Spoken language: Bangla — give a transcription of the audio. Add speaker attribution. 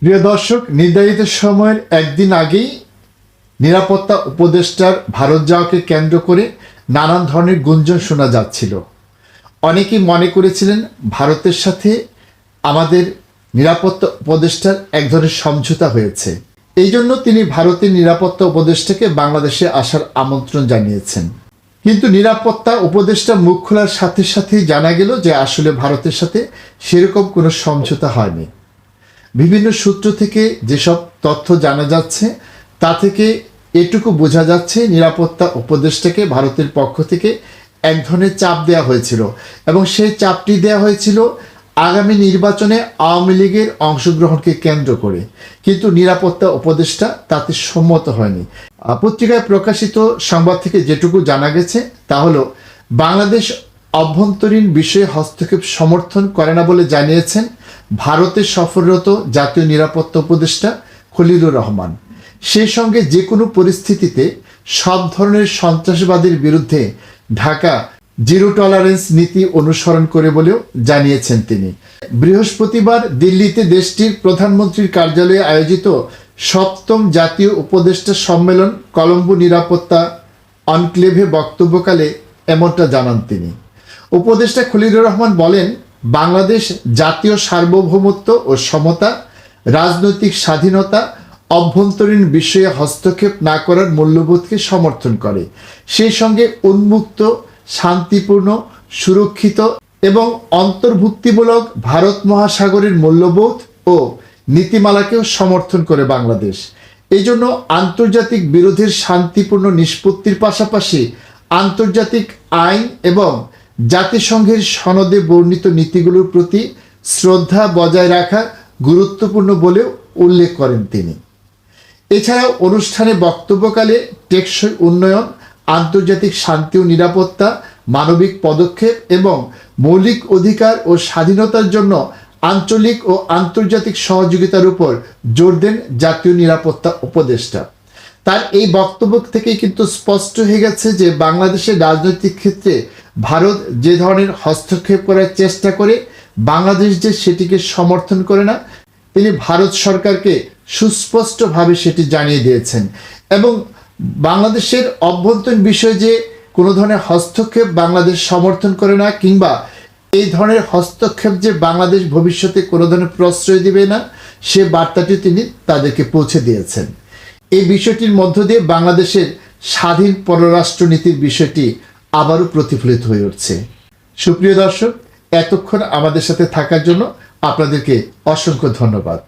Speaker 1: প্রিয় দর্শক, নির্ধারিত সময়ের একদিন আগেই নিরাপত্তা উপদেষ্টার ভারত যাওয়াকে কেন্দ্র করে নানান ধরনের গুঞ্জন শোনা যাচ্ছিল। অনেকেই মনে করেছিলেন ভারতের সাথে আমাদের নিরাপত্তা উপদেষ্টার এক ধরনের সমঝোতা হয়েছে, এই জন্য তিনি ভারতের নিরাপত্তা উপদেষ্টাকে বাংলাদেশে আসার আমন্ত্রণ জানিয়েছেন। কিন্তু নিরাপত্তা উপদেষ্টা মুখ খোলার সাথে সাথেই জানা গেল যে আসলে ভারতের সাথে সেরকম কোনো সমঝোতা হয়নি। বিভিন্ন সূত্র থেকে যেসব তথ্য জানা যাচ্ছে তা থেকে এটুকু বোঝা যাচ্ছে নিরাপত্তা উপদেষ্টাকে ভারতের পক্ষ থেকে এক ধরনের চাপ দেওয়া হয়েছিল, এবং সেই চাপটি দেওয়া হয়েছিল আগামী নির্বাচনে আওয়ামী লীগের অংশগ্রহণকে কেন্দ্র করে। কিন্তু নিরাপত্তা উপদেষ্টা তাতে সম্মত হয়নি। পত্রিকায় প্রকাশিত সংবাদ থেকে যেটুকু জানা গেছে তা হলো, বাংলাদেশ অভ্যন্তরীণ বিষয়ে হস্তক্ষেপ সমর্থন করে না বলে জানিয়েছেন ভারতে সফররত জাতীয় নিরাপত্তা উপদেষ্টা খলিলুর রহমান। সেই সঙ্গে যে কোনো পরিস্থিতিতে সব ধরনের সন্ত্রাসবাদের বিরুদ্ধে ঢাকা জিরো টলারেন্স নীতি অনুসরণ করে বলেও জানিয়েছেন তিনি। বৃহস্পতিবার দিল্লিতে দেশটির প্রধানমন্ত্রীর কার্যালয়ে আয়োজিত ৭ম জাতীয় উপদেষ্টা সম্মেলন কলম্বো নিরাপত্তা অনক্লেভে বক্তব্যকালে এমনটা জানান তিনি। উপদেষ্টা খলিলুর রহমান বলেন, বাংলাদেশ জাতীয় সার্বভৌমত্ব ও সমতা, রাজনৈতিক স্বাধীনতা, অভ্যন্তরীণ বিষয়ে হস্তক্ষেপ না করার মূল্যবোধকে সমর্থন করে। সেই সঙ্গে উন্মুক্ত, শান্তিপূর্ণ, সুরক্ষিত এবং অন্তর্ভুক্তিমূলক ভারত মহাসাগরের মূল্যবোধ ও নীতিমালাকেও সমর্থন করে বাংলাদেশ। এই জন্য আন্তর্জাতিক বিরোধের শান্তিপূর্ণ নিষ্পত্তির পাশাপাশি আন্তর্জাতিক আইন এবং জাতিসংঘের সনদে বর্ণিত নীতিগুলোর প্রতি শ্রদ্ধা বজায় রাখা গুরুত্বপূর্ণ বলেও উল্লেখ করেন তিনি। এছাড়াও অনুষ্ঠানে বক্তব্যকালে টেকসই উন্নয়ন, আন্তর্জাতিক শান্তি ও নিরাপত্তা, মানবিক পদক্ষেপ এবং মৌলিক অধিকার ও স্বাধীনতার জন্য আঞ্চলিক ও আন্তর্জাতিক সহযোগিতার উপর জোর দেন জাতীয় নিরাপত্তা উপদেষ্টা। তার এই বক্তব্য থেকেই কিন্তু স্পষ্ট হয়ে গেছে যে বাংলাদেশের রাজনৈতিক ক্ষেত্রে ভারত যে ধরনের হস্তক্ষেপ করার চেষ্টা করে, বাংলাদেশ যে সেটিকে সমর্থন করে না, তিনি ভারত সরকারকে সুস্পষ্টভাবে সেটি জানিয়ে দিয়েছেন। এবং বাংলাদেশের অভ্যন্তরীণ বিষয়ে যে কোনো ধরনের হস্তক্ষেপ বাংলাদেশ সমর্থন করে না, কিংবা এই ধরনের হস্তক্ষেপ যে বাংলাদেশ ভবিষ্যতে কোনো ধরনের প্রশ্রয় দিবে না, সে বার্তাটি তিনি তাদেরকে পৌঁছে দিয়েছেন। এই বিষয়টির মধ্য দিয়ে বাংলাদেশের স্বাধীন পররাষ্ট্রনীতির বিষয়টি আবারও প্রতিফলিত হয়ে উঠছে। সুপ্রিয় দর্শক, এতক্ষণ আমাদের সাথে থাকার জন্য আপনাদেরকে অসংখ্য ধন্যবাদ।